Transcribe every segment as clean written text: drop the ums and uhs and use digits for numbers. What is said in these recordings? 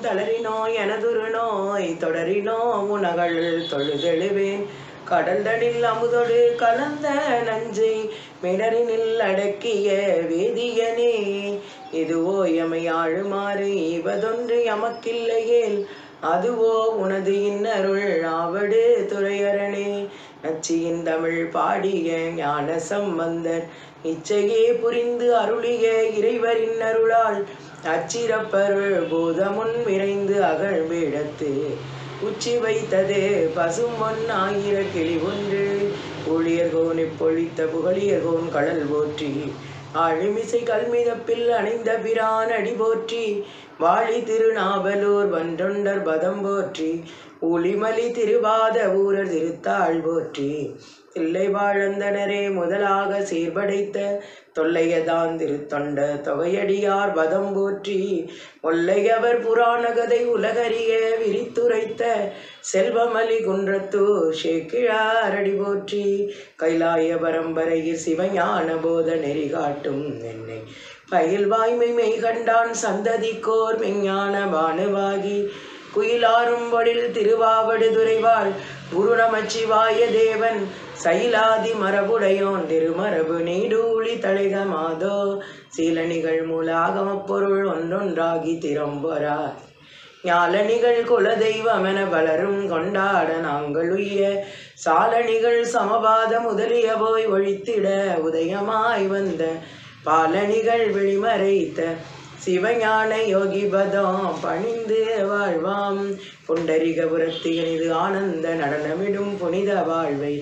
தளரினோ எனதுரு நோய் தொடரினோ உனகள் தொழுதெழுவேன் கடல்தனில் அமுதொடு கலந்த நஞ்சை மிடரினில் அடக்கிய வேதியனே இதுவோ எமை ஆழுமாறு இவதொன்று எமக்கில்லையேல் அதுவோ உனது இன்னருள் ஆவடு துறையரணே நச்சியின் தமிழ் பாடிய ஞான சம்பந்தர் இச்சையே புரிந்து அருளிய இறைவரின் அருளால் அச்சிறப்பருள் பூதமுன் விரைந்து அகழ்விடத்து உச்சி வைத்தது பசும்பொன் ஆயிர கிளி ஒன்று ஊழியர்கோன் இப்பொழித்த புகழியர்கோன் கடல் போற்றி ஆழிமிசை கல்மிதப்பில் அணைந்த பிரான் அடி போற்றி வாழி திருநாவலூர் வன்றொண்டர் பதம் போற்றி ஊழிமலி திருவாத ஊரர் திருத்தாள் போற்றி தில்லை வாழந்தனரே முதலாக சீர்படைத்த தொல்லையதான் திருத்தொண்ட தொகையடியார் பதம் போற்றி ஒல்லையவர் புராணகதை உலகறிய விரித்துரைத்த செல்வமலி குன்றத்தூர் சேக்கிழாரடி போற்றி கைலாய பரம்பரையில் சிவஞான போத நெறி காட்டும் என்னை பயில் வாய்மை மெய் கண்டான் சந்ததிக்கோர் மெஞ்ஞான பானுவாகி குயிலாரும் பொழில் திருவாவடு துறைவாள் குரு நமச்சிவாய தேவன் சைலாதி மரபுடையோன் திருமரபு நீடூழி தழைக மாதோ சீலணிகள் மூல ஆகமப் பொருள் ஒன்றொன்றாகி திறம்பொறார் ஞாலணிகள் குலதெய்வமென பலரும் கொண்டாட நாங்கள் உய்ய சாலணிகள் சமபாத முதலிய போய் ஒழித்திட உதயமாய் வந்த பாலணிகள் வெளிமறைத்த சிவஞான யோகிபதம் பணிந்து வாழ்வாம் புண்டரிகபுரத்தியனிது ஆனந்த நடனமிடும் புனித வாழ்வை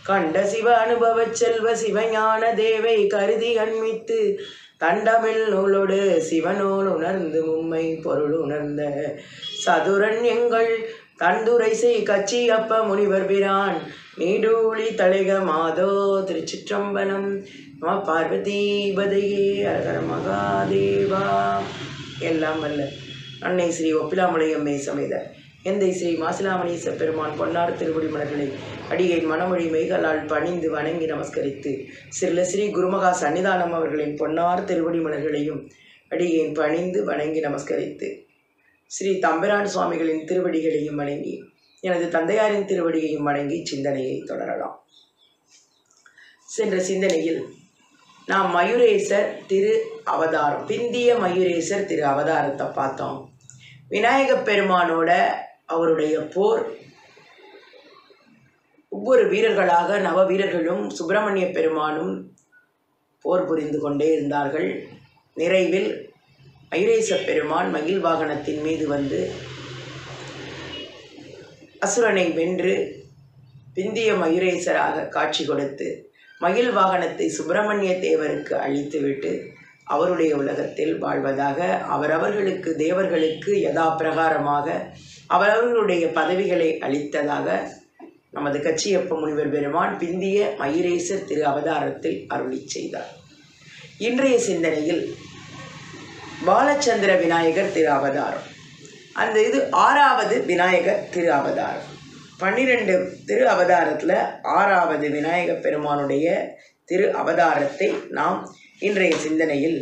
கண்ட சிவ அனுபவ செல்வ சிவஞான தேவை கருதி அண்மித்து தண்டமிழ் நூலோடு சிவனோல் உணர்ந்து உம்மை பொருள் உணர்ந்த சதுரன் எங்கள் தந்துரை செய் கச்சியப்ப முனிவர் பிரான் நீடூழி தழைக மாதோ திருச்சிற்றம்பலம் நம பார்வதீபதையே அரகர மகாதேவா. எல்லாம் வல்ல அன்னை ஸ்ரீ ஒப்பிலாமலையம்மை சமேத எந்தை ஸ்ரீ மாசிலாமணீச பெருமான் பொன்னார் திருவடி மலர்களை அடியேன் மனமொழி மெய்களால் பணிந்து வணங்கி நமஸ்கரித்து ஸ்ரீ குருமகா சன்னிதானம் அவர்களின் பொன்னார் திருவடி மலர்களையும் அடியேன் பணிந்து வணங்கி நமஸ்கரித்து ஸ்ரீ தம்பிரான் சுவாமிகளின் திருவடிகளையும் வணங்கி எனது தந்தையாரின் திருவடியையும் வணங்கி சிந்தனையை தொடரலாம். சென்ற சிந்தனையில் நாம் மயூரேசர் திரு அவதாரம் பிந்திய மயூரேசர் திரு அவதாரத்தை பார்த்தோம். விநாயகப் பெருமானோட அவருடைய போர் ஒவ்வொரு வீரர்களாக நவ வீரர்களும் சுப்பிரமணிய பெருமானும் போர் புரிந்து கொண்டே இருந்தார்கள். நிறைவில் மயூரேச பெருமான் மகிழ் வாகனத்தின் மீது வந்து அசுரனை வென்று பிந்திய மயூரேசராக காட்சி கொடுத்து மகிழ் வாகனத்தை சுப்பிரமணிய தேவருக்கு அளித்துவிட்டு அவருடைய உலகத்தில் வாழ்வதாக அவரவர்களுக்கு தேவர்களுக்கு யதா பிரகாரமாக அவரவர்களுடைய பதவிகளை அளித்ததாக நமது கச்சியப்ப முனிவர் பெருமான் பிந்திய மயூரேசர் திரு அவதாரத்தில் அருளி செய்தார். இன்றைய சிந்தனையில் பாலச்சந்திர விநாயகர் திரு அவதாரம், அந்த இது 6வது விநாயகர் திரு அவதாரம். 12 திரு அவதாரத்தில் 6வது விநாயகப் பெருமானுடைய திரு அவதாரத்தை நாம் இன்றைய சிந்தனையில்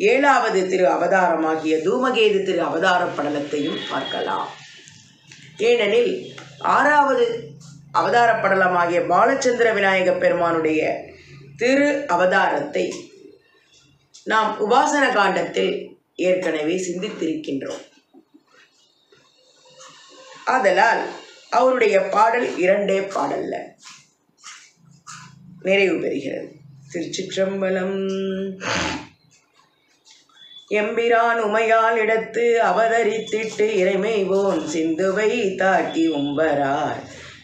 7வது திரு அவதாரமாகிய தூமகேது திரு அவதார படலத்தையும் பார்க்கலாம். ஏனெனில் 6வது அவதார படலமாகிய பாலச்சந்திர விநாயகப் பெருமானுடைய திரு அவதாரத்தை நாம் உபாசன காண்டத்தில் ஏற்கனவே சிந்தித்திருக்கின்றோம். ஆதலால் அவருடைய பாடல் 2 பாடல்ல நிறைவு பெறுகிறது. திருச்சிற்றம்பலம். எம்பிரான் உமையால் இடத்து அவதரித்திட்டு இறைமைவோன் சிந்துவை தாக்கி உம்பரார்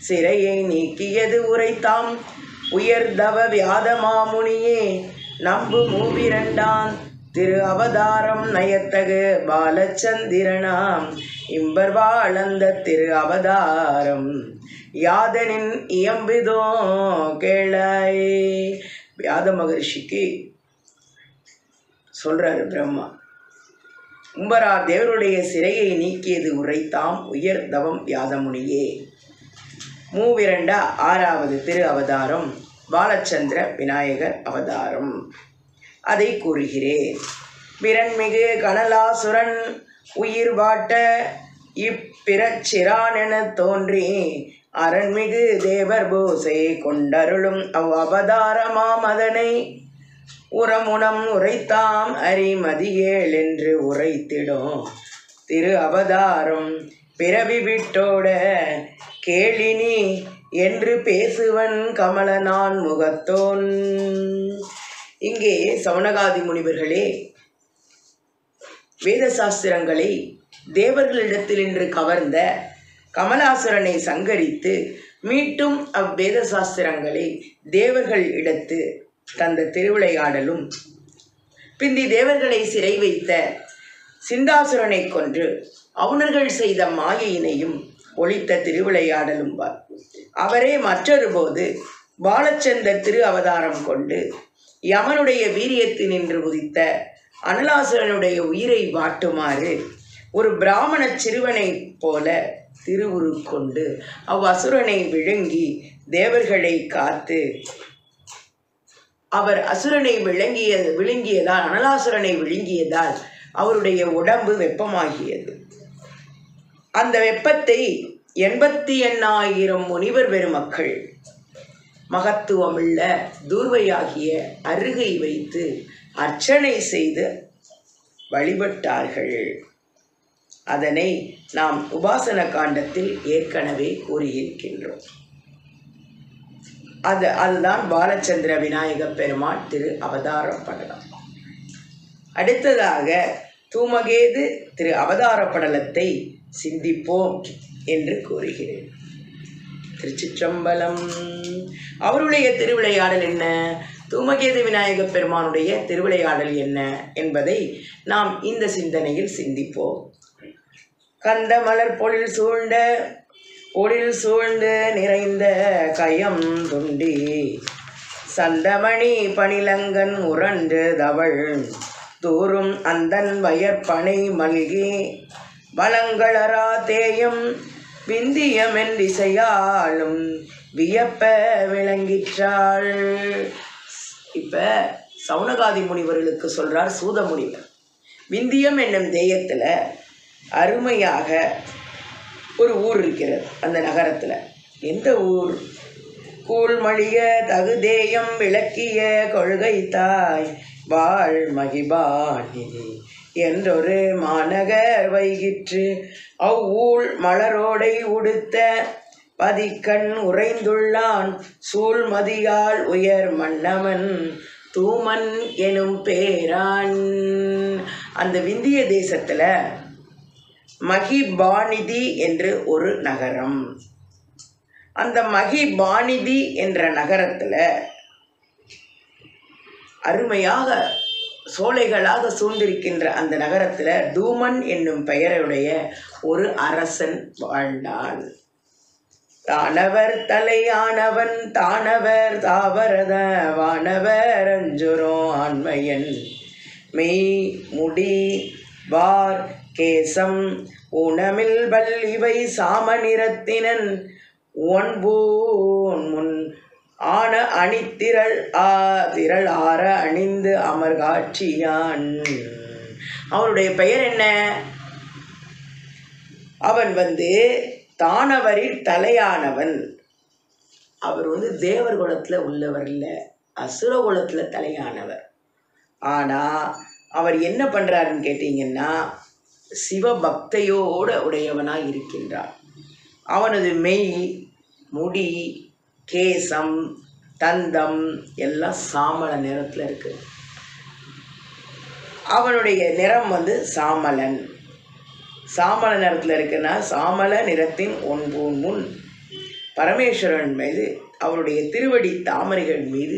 சிறையை நீக்கியது உரைத்தாம் உயர்தவ வியாதமாமுனியே நம்பு மூவிரண்டான் திரு அவதாரம் நயத்தகு பாலச்சந்திரனாம் இம்பர் வாழந்த திரு அவதாரம் யாதனின் இயம்பிதோ கேளாய். வியாத மகரிஷிக்கு சொல்றாரு பிரம்மா, உம்பரார் தேவருடைய சிறையை நீக்கியது உரைத்தாம் உயர் தவம் வியாதமுனியே. மூவிரண்டா 6வது திரு அவதாரம் பாலச்சந்திர விநாயகர் அவதாரம். அதை கூறுகிறேன். விரண்மிகு கனலாசுரன் உயிர் வாட்ட இப்பிறச்சிறானென தோன்றி அரண்மிகு தேவர் பூசை கொண்டருளும் அவதாரமாம் அதனை உரமுனம் உரைத்தாம் அரிமதியேள் என்று உரைத்திடும் திரு அவதாரம் பிறவி விட்டோட கேளினி என்று பேசுவன் கமலனான் முகத்தோன். இங்கே சௌனகாதி முனிவர்களே வேத சாஸ்திரங்களை தேவர்களிடத்தில் இன்று கவர்ந்த கமலாசுரனை சங்கரித்து மீட்டும் அவ்வேத சாஸ்திரங்களை தேவர்கள் இடத்து தந்த திருவிளையாடலும், பிந்தி தேவர்களை சிறை வைத்த சிந்தாசுரனை கொன்று அவுணர்கள் செய்த மாயையினையும் ஒழித்த திருவிளையாடலும் அவரே மற்றொரு போது பாலச்சந்தர் திரு அவதாரம் கொண்டு யமனுடைய வீரியத்தினின்று உதித்த அனலாசுரனுடைய உயிரை வாட்டுமாறு ஒரு பிராமண சிறுவனை போல திருவுரு கொண்டு அவ்வசுரனை விழுங்கி தேவர்களை காத்து அவர் அசுரனை விழுங்கியதால் அனலாசுரனை விழுங்கியதால் அவருடைய உடம்பு வெப்பமாகியது. அந்த வெப்பத்தை 88,000 முனிவர் பெருமக்கள் மகத்துவமுள்ள தூர்வையாகிய அருகை வைத்து அர்ச்சனை செய்து வழிபட்டார்கள். அதனை நாம் உபாசன காண்டத்தில் ஏற்கனவே கூறியிருக்கின்றோம். அதுதான் பாலச்சந்திர விநாயக பெருமான் திரு அவதார படலம். அடுத்ததாக தூமகேது திரு அவதார படலத்தை சிந்திப்போம் என்று கூறுகிறேன். திருச்சிற்றம்பலம். அவருடைய திருவிளையாடல் என்ன, தூமகேது விநாயக பெருமானுடைய திருவிளையாடல் என்ன என்பதை நாம் இந்த சிந்தனையில் சிந்திப்போம். கந்த மலர் பொழில் சூழ்ந்து நிறைந்த கயம் துண்டி சந்தமணி பணிலங்கன் உரண்டு தவள் தூரும் அந்தன் வயற்பனை மல்கி வளங்களரா தேயம் விந்தியமென்றிசையாலும் வியப்ப விளங்கிற்றாள். இப்ப சௌனகாதி முனிவர்களுக்கு சொல்றார் சூத முனிவர். விந்தியம் என்னும் தேயத்துல அருமையாக ஒரு ஊர் இருக்கிறது. அந்த நகரத்துல எந்த ஊர்? கூழ்மழிய தகுதேயம் விளக்கிய கொள்கை தாய் வாழ் மகிபானிதி என்றொரு மாநகர் வைகிற்று. அவ்வூழ் மலரோடை உடுத்த பதிக்கண் உறைந்துள்ளான் சூழ்மதியால் உயர் மன்னவன் தூமன் எனும் பேரான். அந்த விந்திய தேசத்துல மகிபானிதி என்று ஒரு நகரம். அந்த மகிபானிதி என்ற நகரத்துல அருமையாக சோலைகளாக சூழ்ந்திருக்கின்ற அந்த நகரத்துல தூமன் என்னும் பெயருடைய ஒரு அரசன் வாழ்ந்தான். தானவர் தலையானவன் தானவர் தாவரத வானவர் அஞ்சுரோ ஆண்மையன் மெய் முடி வார் கேசம் உணமில் வல் இவை சாம நிறத்தினன் ஒன்பூன் முன் ஆன அணித்திரள் திரள் ஆற அணிந்து அமர் காட்சியான். அவனுடைய பெயர் என்ன? அவன் தானவரில் தலையானவன். அவர் தேவர் குலத்துல உள்ளவர் இல்லை, அசுர குலத்துல தலையானவர். ஆனா அவர் என்ன பண்றாருன்னு கேட்டீங்கன்னா சிவபக்தையோட உடையவனாய் இருக்கின்றார். அவனது மெய், முடி, கேசம், தந்தம் எல்லாம் சாமள நிறத்துல இருக்கு. அவனுடைய நிறம் சாமலன். சாமள நிறத்துல இருக்குன்னா சாமள நிறத்தின் ஒன்பூன் முன் பரமேஸ்வரன் மீது அவருடைய திருவடி தாமரைகள் மீது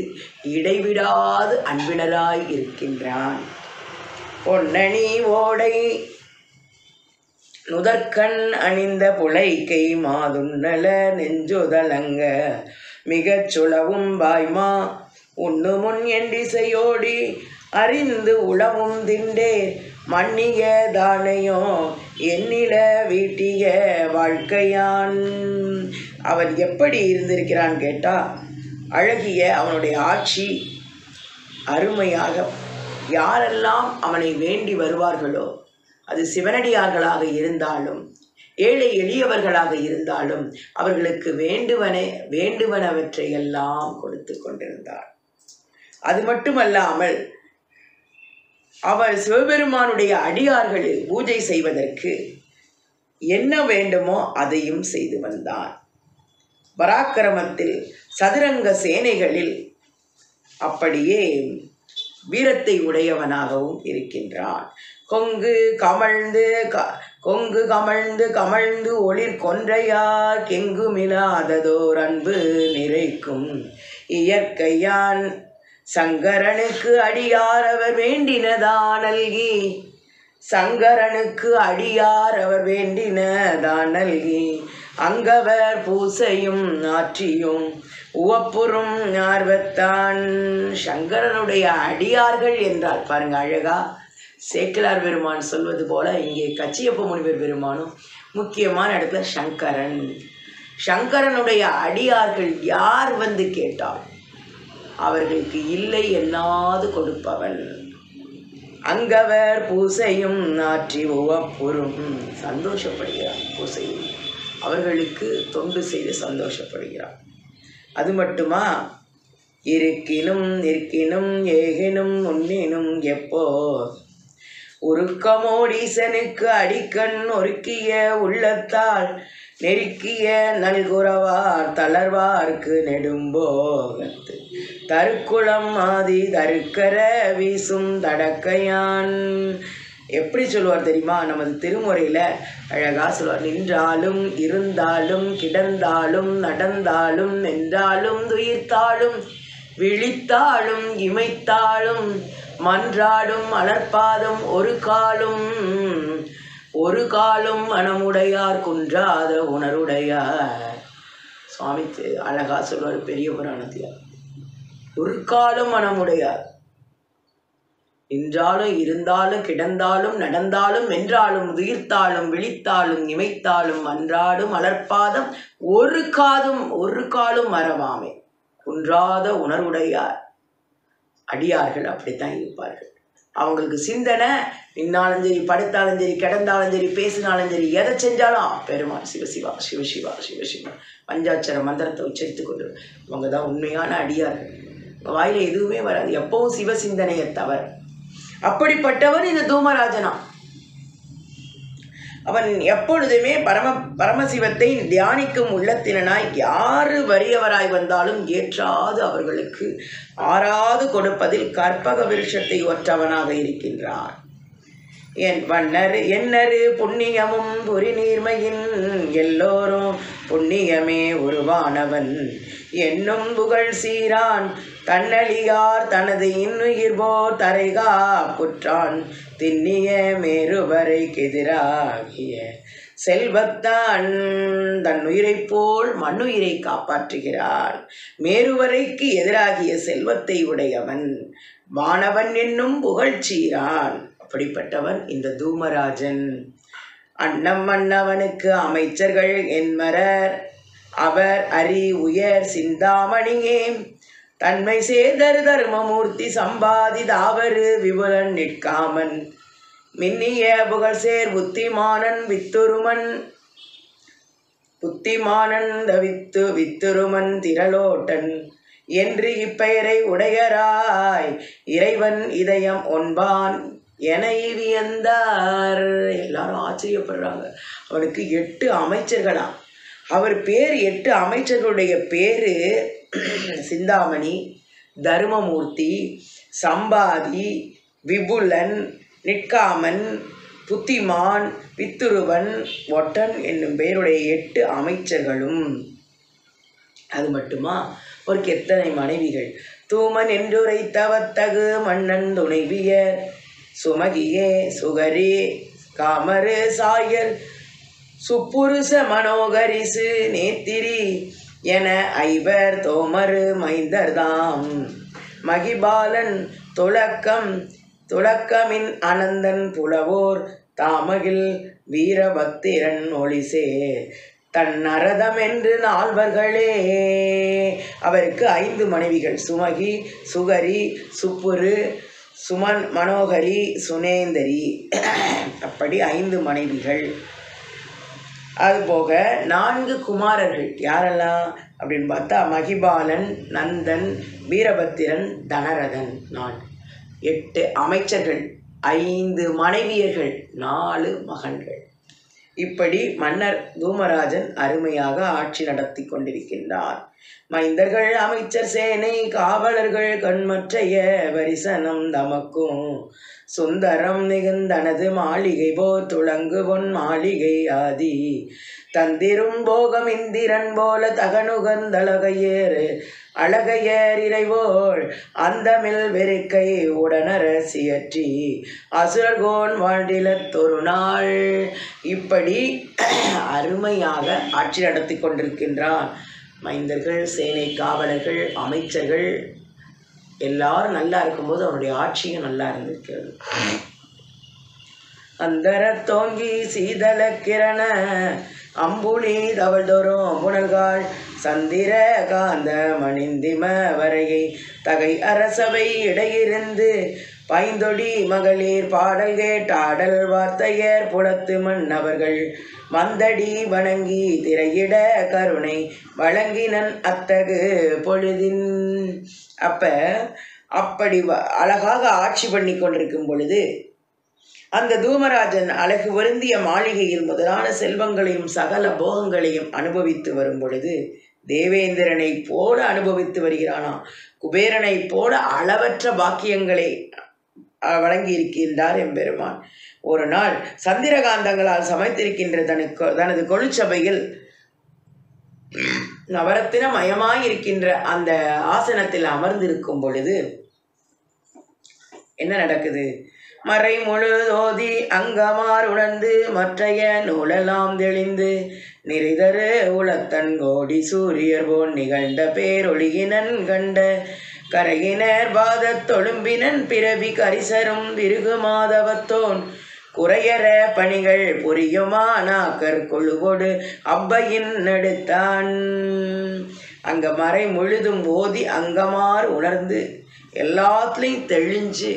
இடைவிடாது அன்பினராய் இருக்கின்றான். பொன்னணி ஓடை நுதற்கண் அணிந்த புலைக்கை மாதுன்னல நெஞ்சுதலங்க மிகச் சுளவும் வாய்மா உண்ணு முன் எண்டிசையோடி அறிந்து உளவும் திண்டே மன்னிய தானையோ எண்ணில வீட்டிய வாழ்க்கையான். அவன் எப்படி இருந்திருக்கிறான் கேட்டா, அழகிய அவனுடைய ஆட்சி அருமையாக யாரெல்லாம் அவனை வேண்டி வருவார்களோ அது சிவனடியார்களாக இருந்தாலும் ஏழை எளியவர்களாக இருந்தாலும் அவர்களுக்கு வேண்டுவனவற்றையெல்லாம் கொடுத்து கொண்டிருந்தார். அது மட்டுமல்லாமல் அவர் சிவபெருமானுடைய அடியார்களை பூஜை செய்வதற்கு என்ன வேண்டுமோ அதையும் செய்து வந்தார். பராக்கிரமத்தில் சதுரங்க சேனைகளில் அப்படியே வீரத்தை உடையவனாகவும் இருக்கின்றான். கொங்கு கமழ்ந்து கமழ்ந்து ஒளிர் கொன்றையார் கெங்குமிலாததோர் அன்பு நிறைக்கும் இயற்கையான் சங்கரனுக்கு அடியார் அவர் வேண்டினதான் நல்கி சங்கரனுக்கு அடியார் அவர் வேண்டினதான் நல்கி அங்கவர் பூசையும் ஆற்றியும் உவப்புறும் ஆர்வத்தான். சங்கரனுடைய அடியார்கள் என்றால் பாருங்க, அழகா சேக்கிழார் பெருமான் சொல்வது போல இங்கே கச்சியப்ப முனிவர் பெருமானும் முக்கியமான இடத்துல சங்கரனுடைய அடியார்கள் யார் வந்து கேட்டால் அவர்களுக்கு இல்லை என்னாது கொடுப்பவன். அங்கவர் பூசையும் ஆற்றி உவப்புறும் சந்தோஷப்படுகிறார். பூசையும் அவர்களுக்கு தொண்டு செய்து சந்தோஷப்படுகிறார். அது மட்டுமா, இருக்கினும் ஏகினும் உன்னினும் எப்போ உருக்கமோடீசனுக்கு அடிக்கண் ஒருக்கிய உள்ளத்தால் நெருக்கிய நல்குறவார் தளர்வார்க்கு நெடும்போகத்து தருக்குளம் ஆதி தருக்கர வீசும் தடக்கையான். எப்படி சொல்லுவார் தெரியுமா? நமது திருமுறையில் அழகா சொல்வார். நின்றாலும் இருந்தாலும் கிடந்தாலும் நடந்தாலும் நின்றாலும் துயிர்த்தாலும் விழித்தாலும் இமைத்தாலும் மன்றாடும் அலர்பாதம் ஒரு காலும் மனமுடையார் குன்றாத உணருடையார். சுவாமி அழகா சொல்வார் பெரிய புராணத்தில். ஒரு காலும் மனமுடையார், நின்றாலும் இருந்தாலும் கிடந்தாலும் நடந்தாலும் வென்றாலும் உயிர்த்தாலும் விழித்தாலும் இமைத்தாலும் மன்றாடும் அலர்பாதம் ஒரு காலும் மறவாமை குன்றாத உணர்வுடையார். அடியார்கள் அப்படித்தான் இருப்பார்கள். அவங்களுக்கு சிந்தனை நின்னாலும் சரி, படுத்தாலும் சரி, கிடந்தாலும் சரி, பேசினாலும் சரி, எதை செஞ்சாலும் பெருமாள் சிவசிவா சிவசிவா சிவசிவா பஞ்சாட்சர மந்திரத்தை உச்சரித்து கொண்டு அவங்க தான் உண்மையான அடியார்கள். வாயில எதுவுமே வராது, எப்பவும் சிவ சிந்தனையை தவிர. அப்படிப்பட்டவன் இந்த தூமராஜனா. அவன் எப்பொழுதுமே பரமசிவத்தை தியானிக்கும் உள்ளத்தினாய் யாரு வறியவராய் வந்தாலும் ஏற்றாது அவர்களுக்கு ஆறாது கொடுப்பதில் கற்பக விருஷத்தை ஒற்றவனாக இருக்கின்றான். என்னரு புண்ணியமும் பொறி நீர்மையின் எல்லோரும் புண்ணியமே உருவானவன் என்னும் புகழ் சீரான் தன்னழியார் தனது இன்னுயிர்போர் தரைகா புற்றான் திண்ணிய மேருவரைக்கு எதிராகிய செல்வத்தான் தன் உயிரை போல் மண்ணுயிரை காப்பாற்றுகிறான். மேருவரைக்கு எதிராகிய செல்வத்தை உடையவன் வானவன் என்னும் புகழ்ச்சீரான். அப்படிப்பட்டவன் இந்த தூமராஜன். அன்னம் மன்னவனுக்கு அமைச்சர்கள் என்மரர் அவர் அரி உயர் சிந்தாமணியே தன்மை சேதர் தர்மமூர்த்தி சம்பாதி தாவரு விபுலன் நிற்காமன் மின்னிய புகழ் சேர் புத்திமானன் வித்துருமன் திரளோட்டன் என்று இப்பெயரை உடையராய் இறைவன் இதயம் ஒன்பான் என வியந்தார். எல்லாரும் ஆச்சரியப்படுறாங்க. அவனுக்கு 8 அமைச்சர்களா. அவர் பேர் 8 அமைச்சர்களுடைய பேரு சிந்தாமணி, தர்மமூர்த்தி, சம்பாதி, விபுலன், நிற்காமன், புத்திமான், வித்துருவன், ஒட்டன் என்னும் பெயருடைய 8 அமைச்சர்களும். அது மட்டுமா, அவருக்கு எத்தனை மனைவிகள்! தூமன் என்றுரைத்தவத்தகு மன்னன் துணைவியர் சுமகியே சுகரே காமரு சாயர் சுப்புருஷ மனோகரிசு நேத்திரி என ஐவர் தோமரு மைந்தர்தாம் மகிபாலன் துளக்கமின் அனந்தன் புலவோர் தாமகில் வீரபத்திரன் ஒளிசே தன் நரதம் என்று 4வர்களே. அவருக்கு 5 மனைவிகள். சுமகி, சுகரி, சுப்புரு, சுமன், மனோகரி, சுனேந்தரி, அப்படி 5 மனைவிகள். அதுபோக 4 குமாரர்கள். யாரெல்லாம் அப்படின்னு பார்த்தா மகிபாலன், நந்தன், வீரபத்திரன், தனரதன். 8 அமைச்சர்கள், 5 மனைவியர்கள், 4 மகன்கள். இப்படி மன்னர் தூமராஜன் அருமையாக ஆட்சி நடத்தி கொண்டிருக்கின்றார். மைந்தர்கள், அமைச்சர், சேனை, காவலர்கள் கண்மற்றைய வரிசனம் தமக்கும் சுந்தரம் மிகுந்தனது மாளிகை போர் துளங்கு பொன் மாளிகை ஆதி தந்திரும் போகம் இந்திரன் போல தகனுகந்தழகையேறு அழகையர் இறைவோள் அந்தமில் வெறுக்கை உடனரசியற்றி அசுரர்கோன் வாழ்நிலத்தொரு நாள். இப்படி அருமையாக ஆட்சி நடத்தி கொண்டிருக்கின்றான். மைந்தர்கள், சேனை, காவலர்கள், அமைச்சர்கள் எல்லாரும் நல்லா இருக்கும்போது அவனுடைய ஆட்சியும் நல்லா இருந்திருக்கிறது. அந்தர தோங்கி சீதள கிரண அம்புலி தவழ்தோறும் புனல்காள் சந்திர காந்த மணிந்திம வரையை தகை அரசவை இடையிருந்து பைந்தொடி மகளிர் பாடல் கேட்டாடல் வார்த்தையர் புலத்து மன்னவர்கள் மந்தடி வணங்கி திரையிட கருணை வழங்கினன் அத்தகு பொழுதின். அப்படி அழகாக ஆட்சி பண்ணி கொண்டிருக்கும் பொழுது அந்த தூமராஜன் அழகு வருந்திய மாளிகையில் முதலான செல்வங்களையும் சகல போகங்களையும் அனுபவித்து வரும் பொழுது தேவேந்திரனை போல அனுபவித்து வருகிறானாம். குபேரனை போல அளவற்ற பாக்கியங்களை வழங்கி இருக்கின்றார் எம்பெருமான். ஒரு நாள் சந்திரகாந்தங்களால் சமைத்திருக்கின்ற தனது கொழுச்சபையில் நவரத்தின மயமாயிருக்கின்ற அந்த ஆசனத்தில் அமர்ந்திருக்கும் பொழுது என்ன நடக்குது? மறை முழுதோதி அங்கமார் உணர்ந்து மற்றைய நூலெல்லாம் தெளிந்து நிறைதரு உளத்தன் கோடி சூரியர் போன் நிகழ்ந்த பேரொழியினன் கண்ட கரையினர் பாதத் தொழும்பினன் பிறவி கரிசரும் விருகு மாதவத்தோன் குறையற பணிகள் புரியுமானாக்கர் கொழுவோடு அவ்வையின் நடுத்தான். அங்க மறை முழுதும் ஓதி அங்கமார் உணர்ந்து எல்லாத்துலேயும் தெளிஞ்சு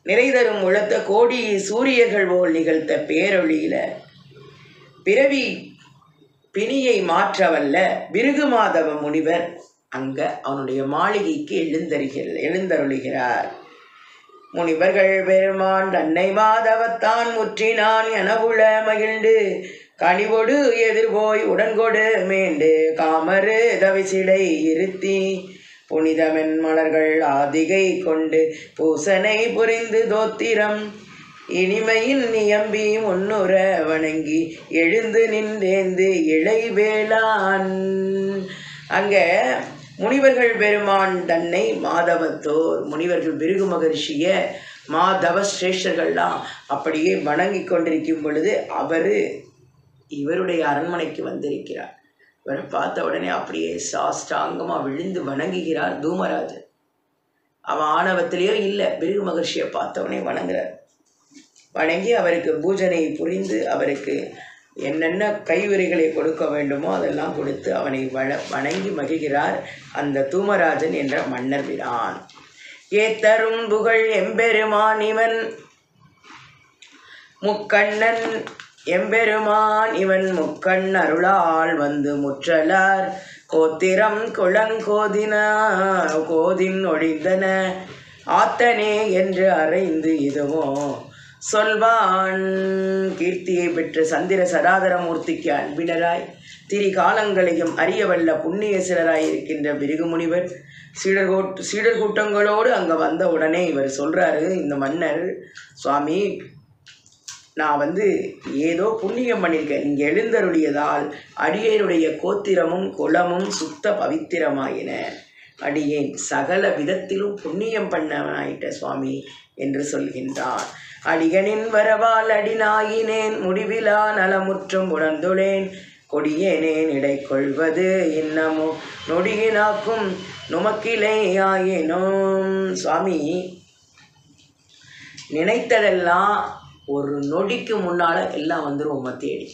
நிறைதரும் உழத்த கோடி சூரியர்கள் போல் நிகழ்த்த பேரொழியில பிறவி பிணியை மாற்றவல்ல பிருகு மாதவ முனிவர் அங்க அவனுடைய மாளிகைக்கு எழுந்தருளுகிறார். முனிவர்கள் பெருமான் அன்னை மாதவத்தான் முற்றினான் எனவுள மகிழ்ந்து கனிவொடு எதிர்போய் உடன்கொடு மேண்டு காமரு தவிசிலை இருத்தி புனிதமென் மலர்கள் ஆதிகை கொண்டு பூசனை புரிந்து தோத்திரம் இனிமையின் நியம்பி முன்னுற வணங்கி எழுந்து நின்றேந்து இளைவேளான். அங்க முனிவர்கள் பெருமான் தன்னை மாதவத்தோர் முனிவர்கள் பிருகு மகர்ஷிய மாதவ சிரேஷ்டர்கள்லாம் அப்படியே வணங்கி கொண்டிருக்கும் பொழுது இவருடைய அரண்மனைக்கு வந்திருக்கிறார். இவரை பார்த்த உடனே அப்படியே சாஷ்டாங்கமாக விழுந்து வணங்குகிறார் தூமராஜன். அவன் ஆணவத்திலேயோ இல்லை, பிருகு மகர்ஷியை பார்த்தவனே வணங்குறார். வணங்கி அவருக்கு பூஜனை புரிந்து அவருக்கு என்னென்ன கைவிரிகளை கொடுக்க வேண்டுமோ அதெல்லாம் கொடுத்து அவனை வணங்கி மகிழ்கிறார் அந்த தூமராஜன் என்ற மன்னர் பிரான். ஏத்தரும் புகழ் எம்பெருமான் இவன் முக்கண்ணன் எம்பெருமான் இவன் முக்கண் அருளால் வந்து முற்றலார் கோத்திரம் குளங்கோதின கோதின் ஒழிந்தன ஆத்தனே என்று அறைந்து இதுவோ சொல்வான். கீர்த்தியை பெற்ற சந்திர சராதரமூர்த்திக்கு அன்பினராய் திரிகாலங்களையும் அறியவல்ல புண்ணிய சிலராய் இருக்கின்ற பிருகு முனிவர் சீடர் கூட்டங்களோடு அங்கே வந்த உடனே இவர் சொல்கிறாரு, இந்த மன்னர், சுவாமி நான் ஏதோ புண்ணியம் பண்ணியிருக்கேன், நீங்கள் எழுந்தருளியதால் அடியேனுடைய கோத்திரமும் குலமும் சுத்த பவித்திரமாயின, அடியேன் சகல விதத்திலும் புண்ணியம் பண்ணவனாயிட்ட சுவாமி என்று சொல்கின்றான். அடிகனின் வரவால் அடிநாயினேன் முடிவிலா நலமுற்றும் உணர்ந்துளேன் கொடியேனேன் இடை கொள்வது இன்னமோ நொடியினாக்கும் நுமக்கிலே ஆயினோம். சுவாமி நினைத்ததெல்லாம் ஒரு நொடிக்கு முன்னால் எல்லாம் வந்துடும் உம்மை தேடி.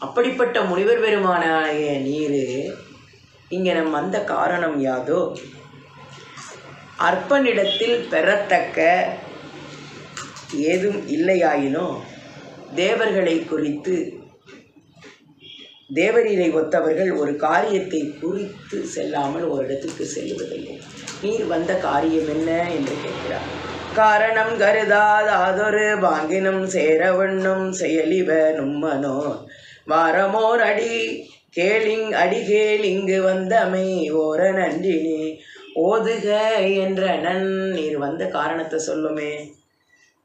அப்படிப்பட்ட முனிவர் பெருமானாய நீர் இங்கே நம்ம வந்த காரணம் யாதோ? அற்பனிடத்தில் பெறத்தக்க ஏதும் இல்லையாயினோ தேவர்களை குறித்து தேவரீரை ஒத்தவர்கள் ஒரு காரியத்தை குறித்து செல்லாமல் ஒரு இடத்துக்கு செல்லுவதில்லை. நீர் வந்த காரியம் என்ன என்று கேட்கிறார். காரணம் கருதாதொரு பாங்கினும் சேரவண்ணும் செயலிவ நும்மனோ வாரமோர் அடி கேள் இங்கு வந்தமை ஓர நன்றினே ஓதுக என்ற நீர் வந்த காரணத்தை சொல்லுமே.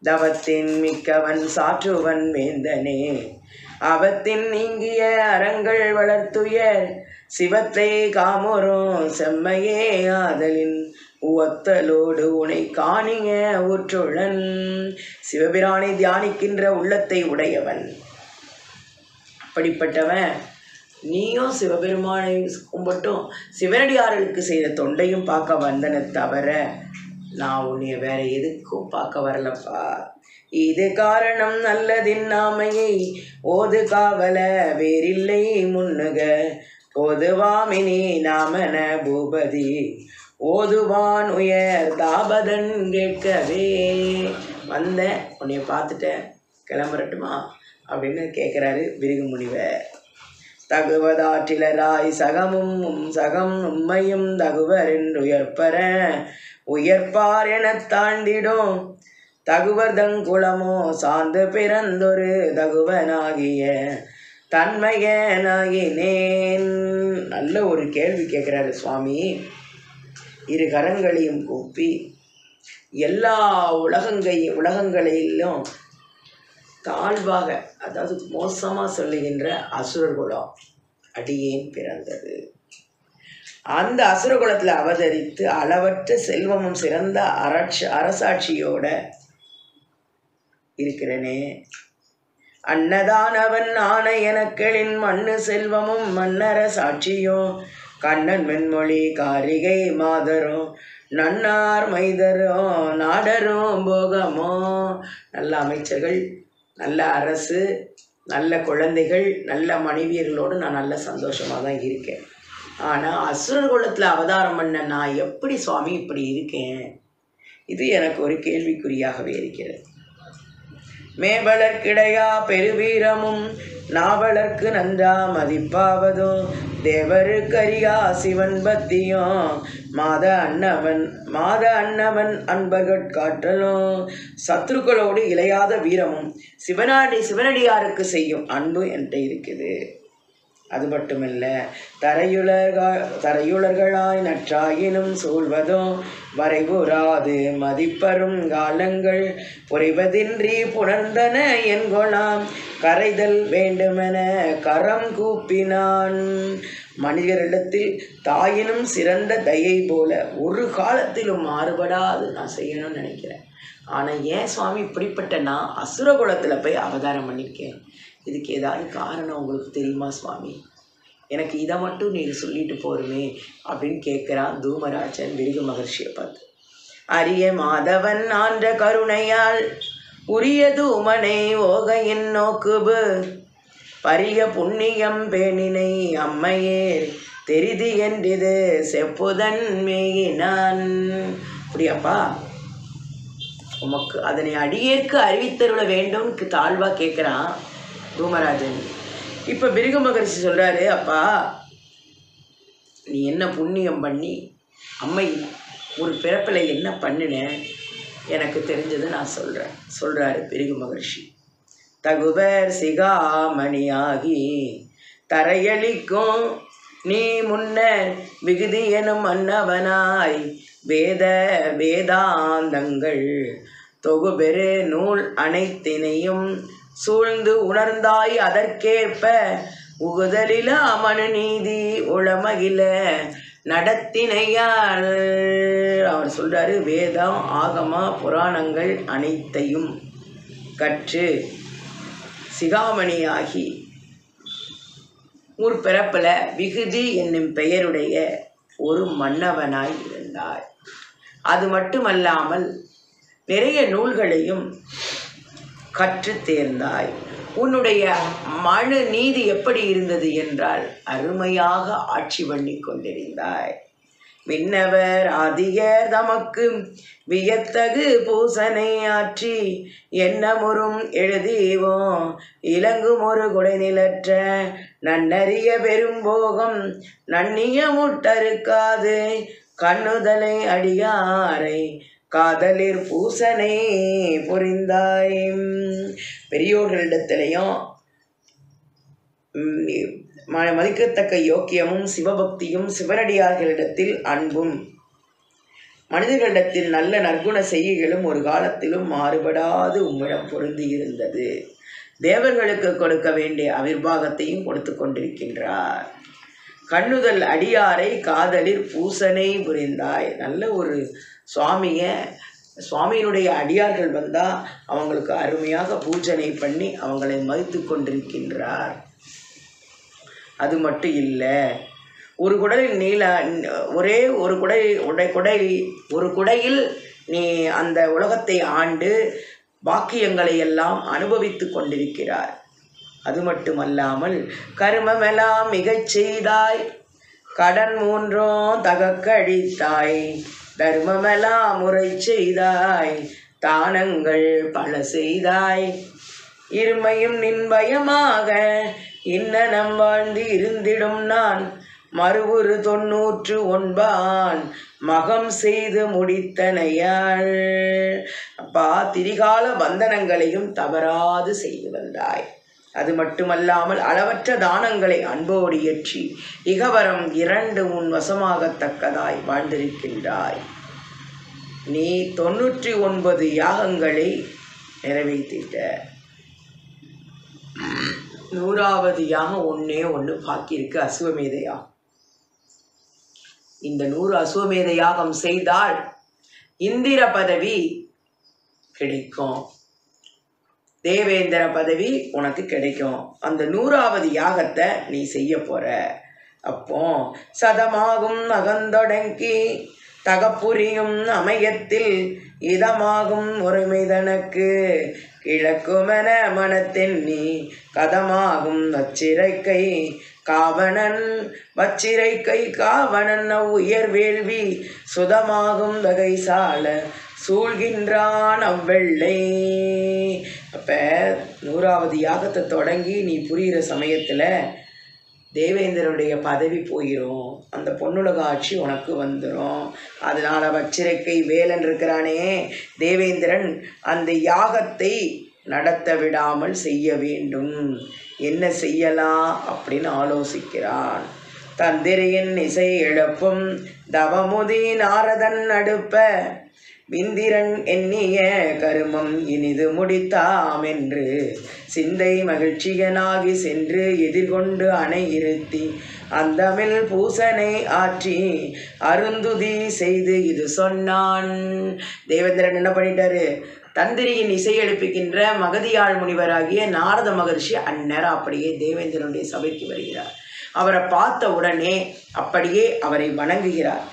தவத்தின் மிக்கவன் சாற்றுவன் வேந்தனே அவத்தின் நீங்கிய அறங்கள் வளர்த்துயர் சிவத்தை காமுறும் செம்மையே ஆதலின் உவத்தலோடு உனை காணிய ஊற்றுளன். சிவபிரானை தியானிக்கின்ற உள்ளத்தை உடையவன். அப்படிப்பட்டவன் நீயும் சிவபெருமானை கும்பிட்டும் சிவனடியார்களுக்கு செய்த தொண்டையும் பார்க்க வந்தன தவிர நான் உன்னைய வேற எதுக்கும் பார்க்க வரலப்பா. இது காரணம் நல்லதின் நாமையை ஓது காவல வேறில்லை முன்னுக ஓதுவாமினி நாமன பூபதி ஓதுவான் உயர் தாபதன் கேட்கவே வந்தேன், உன்னைய பார்த்துட்டேன், கிளம்புறட்டுமா அப்படின்னு கேட்குறாரு பிருகு முனிவர். தகுவதாற்றிலராய் சகம் உண்மையும் தகுவர் என்று உயர்ப்பார் என தாண்டிடும் தகுவர்தங்குளமோ சார்ந்து பிறந்தொரு தகுவனாகிய தன்மையனாகினேன். நல்ல ஒரு கேள்வி கேட்குறாரு சுவாமி. இரு கரங்களையும் கூப்பி எல்லா உலகங்களிலும் தாழ்வாக, அதாவது மோசமாக சொல்லுகின்ற அசுரகுலம் அடியேன் பிறந்தது. அந்த அசுரகுலத்தில் அவதரித்து அளவற்ற செல்வமும் சிறந்த அரசாட்சியோட இருக்கிறனே. அன்னதானவன் ஆன எனக்களின் மண்ணு செல்வமும் மன்னர சாட்சியும் கண்ணன் மென்மொழி காரிகை மாதரும் நன்னார் மைதரும் நாடரும் போகமோ. நல்ல அமைச்சர்கள், நல்ல அரசு, நல்ல குழந்தைகள், நல்ல மனைவியர்களோடு நான் நல்ல சந்தோஷமாக தான் இருக்கேன். ஆனால் அசுரர் குலத்தில் அவதாரம் பண்ண நான் எப்படி சுவாமி இப்படி இருக்கேன்? இது எனக்கு ஒரு கேள்விக்குறியாகவே இருக்கிறது. மேவலர்க்கிடையா பெருவீரமும் நாவலர்க்கு நன்றா மதிப்பாவதும் தேவருக்கரியா சிவன் பக்தியும் மாத அன்னவன் அன்பர்காற்றலும் சத்ருக்களோடு இளையாத வீரமும் சிவனடியாருக்கு செய்யும் அன்பு என்கிட்ட இருக்குது. அது மட்டுமல்ல, தரையுலர்களாய் நற்றாயினும் சூழ்வதும் வரைவுறாது மதிப்பரும் காலங்கள் புரிவதின்றி புணர்ந்தன என்கொலாம் கரைதல் வேண்டுமென கரம் கூப்பினான். மனிதரிடத்தில் தாயினும் சிறந்த தயை போல ஒரு காலத்திலும் மாறுபடாது நான் செய்யணும்னு நினைக்கிறேன். ஆனால் ஏன் சுவாமி இப்படிப்பட்ட நான் அசுரகுலத்தில் போய் அவதாரம் பண்ணியிருக்கேன்? இதுக்கு ஏதாவது காரணம் உங்களுக்கு தெரியுமா சுவாமி? எனக்கு இதை மட்டும் நீங்கள் சொல்லிட்டு போருமே அப்படின்னு கேட்குறான் தூமராஜன் பிருகு மகர்ஷியை பார்த்து. அரிய மாதவன் ஆன்ற கருணையால் உரிய தூமனை ஓகையின் நோக்குபு பரிய புண்ணியம் பேணினை அம்மையே தெரிது என்றது செப்புதன் மேயினான். அப்படியாப்பா, உமக்கு அதனை அடியேற்கு அறிவித்தருள வேண்டும் தாழ்வா கேட்குறான் தூமராஜன். இப்போ பிருகு மகர்ஷி சொல்கிறாரு, அப்பா நீ என்ன புண்ணியம் பண்ணி அம்மை ஒரு பிறப்பில் என்ன பண்ணின எனக்கு தெரிஞ்சது நான் சொல்கிறாரு பிருகு மகர்ஷி. தகுவர் சிகாமணியாகி தரையளிக்கும் நீ முன்னர் விகுதி எனும் மன்னவனாய் வேதாந்தங்கள் தொகுபெரு நூல் அனைத்தினையும் சூழ்ந்து உணர்ந்தாய் அதற்கேற்ப உகுதலில மனு நீதி உளமகில நடத்தினையால். அவர் சொல்றாரு, வேதம் ஆகமா புராணங்கள் அனைத்தையும் கற்று சிகாமணியாகி ஊர் பிறப்பில் விகுதி என்னும் பெயருடைய ஒரு மன்னவனாய் இருந்தாய். அது மட்டுமல்லாமல் நிறைய நூல்களையும் கற்று தேர்ந்தாய். உன்னுடைய மனு நீதி எப்படி இருந்தது என்றால் அருமையாக ஆட்சி பண்ணி கொண்டிருந்தாய். விண்ணவர் ஆதியர் தமக்கு வியத்தகு பூசனை ஆற்றி எண்ணமுறும் எழுதிவோம் இலங்கும் ஒரு குடை நிலற்ற நன்னறிய பெரும்போகம் நன்னிய முட்டறுக்காது கண்ணுதலை அடியாரை காதலிர் பூசனை புரிந்தாய். பெரியோர்களிடத்திலையும் மதிக்கத்தக்க யோக்கியமும் சிவபக்தியும் சிவனடியார்களிடத்தில் அன்பும் மனிதர்களிடத்தில் நல்ல நற்குண செய்கைகளும் ஒரு காலத்திலும் மாறுபடாது உம்மிடம் பொருந்தி இருந்தது. தேவர்களுக்கு கொடுக்க வேண்டிய அவிர்வாகத்தையும் கொடுத்து கொண்டிருக்கின்றார். கண்ணுதல் அடியாரை காதலில் பூசனை புரிந்தாய். நல்ல ஒரு சுவாமியினுடைய அடியார்கள் வந்தால் அவங்களுக்கு அருமையாக பூஜனை பண்ணி அவங்களை மதித்து கொண்டிருக்கின்றார். அது மட்டும் இல்லை, ஒரு குடையில் ஒரே ஒரு குடையில் நீ அந்த உலகத்தை ஆண்டு பாக்கியங்களை எல்லாம் அனுபவித்து கொண்டிருக்கிறார். அது மட்டுமல்லாமல் கருமமெல்லாம் மிகச் செய்தாய், கடன் 3 தகக்கழித்தாய், தர்மமெல்லாம் முறை செய்தாய், தானங்கள் பல செய்தாய், இருமையும் நின்பயமாக இன்னனம் வாழ்ந்து இருந்திடும் நான் மறுவுரு 99 மகம் செய்து முடித்தனையாள். அப்பா, திரிகால பந்தனங்களையும் தவறாது செய்து வந்தாய். அது மட்டுமல்லாமல் அளவற்ற தானங்களை அன்போடு ஏற்றி இகவரம் 2 உன் வசமாகத்தக்கதாய் வாழ்ந்திருக்கின்றாய். நீ 99 யாகங்களை நிறைவேற்றிட்ட. 100வது யாகம் ஒன்று பாக்கி இருக்கு, அசுவமேத யாகம். இந்த 100 அசுவமேத யாகம் செய்தால் இந்திர பதவி கிடைக்கும், தேவேந்திர பதவி உனக்கு கிடைக்கும். அந்த 100வது யாகத்தை நீ செய்ய போற. அப்போ சதமாகும் அகந்தொடங்கி தகப்புரியும் அமையத்தில் இதமாகும் ஒருமைதனக்கு கிழக்குமென மனத்தெண்ணி கதமாகும் வச்சிரைக்கை காவணன் உயர் வேள்வி சுதமாகும் வகைசால சூழ்கின்றான் அவ்வெள்ளை. அப்போ 100வது யாகத்தை தொடங்கி நீ புரிகிற சமயத்தில் தேவேந்திரனுடைய பதவி போயிடும், அந்த பொன்னுலக ஆட்சி உனக்கு வந்துடும். அதனால் வச்சிரைக்கை வேலன் இருக்கிறானே தேவேந்திரன், அந்த யாகத்தை நடத்த விடாமல் செய்ய வேண்டும். என்ன செய்யலாம் அப்படின்னு ஆலோசிக்கிறான். தந்திரியின் இசை எழுப்பும் தவமுதி நாரதன் அடுப்ப விந்திரன் எண்ணிய கருமம் இனிது முடித்தாம் என்று சிந்தை மகிழ்ச்சியனாகி சென்று எதிர்கொண்டு அணை இருத்தி அந்தமில் பூசனை ஆற்றி அருந்துதி செய்து இது சொன்னான். தேவேந்திரன் என்ன பண்ணிட்டாரு? தந்திரியின் இசை எழுப்புகின்ற மகதியாழ் முனிவராகிய நாரத மகர்ஷி அந்நேரம் அப்படியே தேவேந்திரனுடைய சபைக்கு வருகிறார். அவரை பார்த்த உடனே அப்படியே அவரை வணங்குகிறார்.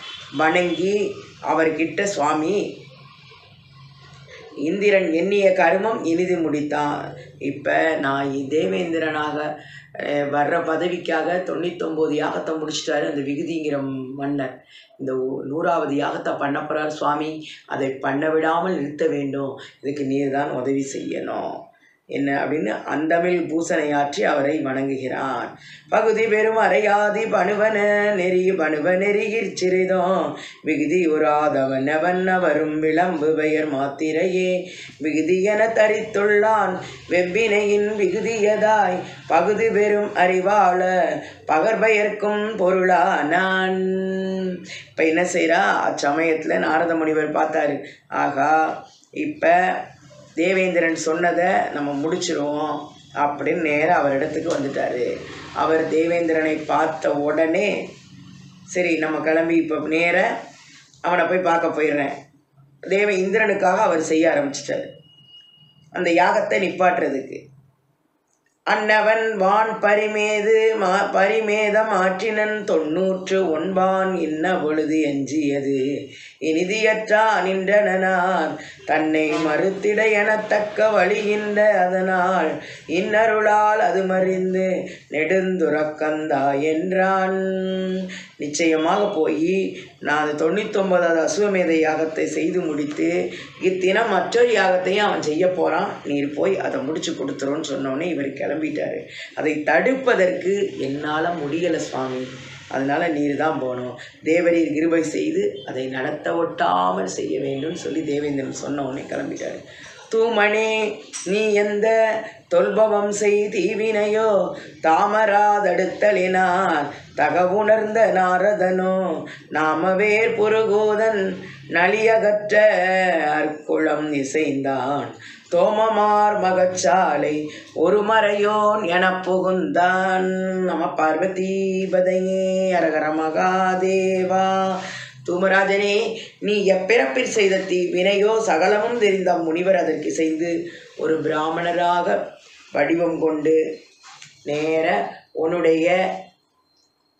வணங்கி அவர்கிட்ட, சுவாமி, இந்திரன் எண்ணிய கருமம் இனிது முடித்தான். இப்போ நான் தேவேந்திரனாக வர்ற பதவிக்காக 99 யாகத்தை முடிச்சிட்டாரு அந்த விகுதிங்கிற மன்னர். இந்த 100வது யாகத்தை பண்ண போகிறார் சுவாமி, அதை பண்ண விடாமல் நிறுத்த வேண்டும். இதுக்கு நீர் தான் உதவி செய்யணும். என்ன அப்படின்னு அந்தமில் பூசனையாற்றி அவரை வணங்குகிறான். பகுதி பெரும் அறையாதி பணுவன நெறிகிற் சிறிதும் விகுதி உராதவனவன் வரும் விளம்பு பெயர் மாத்திரையே விகுதி என தரித்துள்ளான் வெவ்வினையின் விகுதியதாய் பகுதி பெரும் அறிவாள பகர்பெயர்க்கும் பொருளா நான். இப்போ என்ன செய்கிறா? அச்சமயத்தில் நாரத முனிவர் பார்த்தாரு, ஆகா இப்போ தேவேந்திரன் சொன்னதை நம்ம முடிச்சிருவோம் அப்படின்னு நேராக அவர் இடத்துக்கு வந்துட்டார். அவர் தேவேந்திரனை பார்த்த உடனே, சரி நம்ம கிளம்பி இப்போ நேராக அவனை போய் பார்க்க போயிடுறேன். இந்திரனுக்காக அவர் செய்ய ஆரம்பிச்சிட்டார் அந்த யாகத்தை நிப்பாட்டுறதுக்கு. அன்னவன் வான் பரிமேதம் ஆற்றினன் 99 இன்ன பொழுது எஞ்சியது இனிதியற்றா நின்றனார் தன்னை மறுத்திட எனத்தக்க வழிகின்ற அதனால் இன்னருளால் அது மறிந்து நெடுந்துறக்கந்தா என்றான். நிச்சயமாக போய் நான் அந்த 99வது அசுவமேத யாகத்தை செய்து முடித்து இத்தினம் மற்றொரு யாகத்தையும் அவன் செய்ய போகிறான், நீர் போய் அதை முடிச்சு கொடுத்துருன்னு சொன்னோடனே இவர் கிளம்பிட்டார். அதை தடுப்பதற்கு என்னால் முடியலை சுவாமி, அதனால் நீர் தான் போகணும், தேவரீர் கிருபை செய்து அதை நடத்த ஒட்டாமல் செய்ய வேண்டும்னு சொல்லி தேவேந்திரன் சொன்ன உடனே கிளம்பிட்டார். தூமணே நீ எந்த தொல்பவம் செய் தீவினையோ தாமராதடுத்தலினார் தகவுணர்ந்த நாரதனோ நாமவேர் புருகோதன் நலியகற்ற அற்குளம் இசைந்தான் தோமமார் மகச்சாலை ஒரு மறையோன் என புகுந்தான். நம பார்வதீபதையே அரகர மகாதேவா. தூமராஜனே, நீ எப்பிறப்பில் செய்த வினையோ சகலமும் தெரிந்த முனிவர் அதற்கு செய்து ஒரு பிராமணராக வடிவம் கொண்டு நேர உன்னுடைய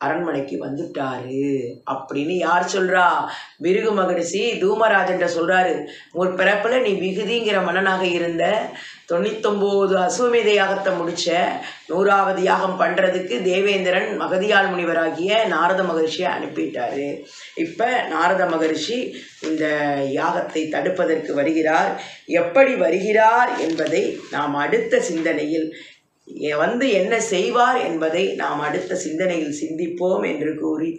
அரண்மனைக்கு வந்துட்டாரு அப்படின்னு யார் சொல்றா? பிருகு மகரிஷி தூமராஜன் சொல்றாரு. முற்பிறப்புல நீ விகுதிங்கிற மன்னனாக இருந்த, 99 அசுவமேத யாகத்தை முடிச்ச, 100வது யாகம் பண்றதுக்கு தேவேந்திரன் மகதியால் முனிவராகிய நாரத மகரிஷியை அனுப்பிட்டாரு. இப்ப நாரத மகரிஷி இந்த யாகத்தை தடுப்பதற்கு வருகிறார். எப்படி வருகிறார் என்பதை நாம் அடுத்த சிந்தனையில் என்ன செய்வார் என்பதை நாம் அடுத்த சிந்தனையில் சிந்திப்போம் என்று கூறி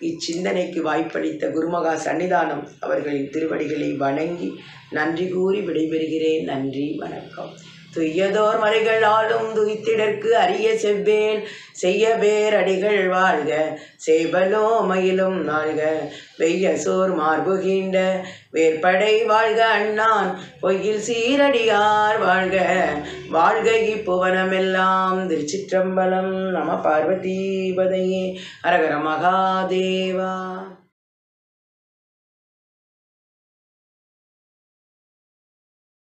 இச்சிந்தனைக்கு வாய்ப்பளித்த குருமகா சன்னிதானம் அவர்களின் திருவடிகளை வணங்கி நன்றி கூறி விடைபெறுகிறேன். நன்றி, வணக்கம். துய்யதோர் மறைகள் ஆளும் துய்த்திடற்கு அரிய செவ்வேன் செய்ய பேரடிகள் வாழ்க சேபலோ மயிலும் வாழ்க வெய்ய சோர் மார்புகின்ற வேற்படை வாழ்க அண்ணான் பொய்யில் சீரடியார் வாழ்க வாழ்க இப்புவனமெல்லாம். திருச்சிற்றம்பலம். நம பார்வதீபதையே. அரகர மகாதேவா.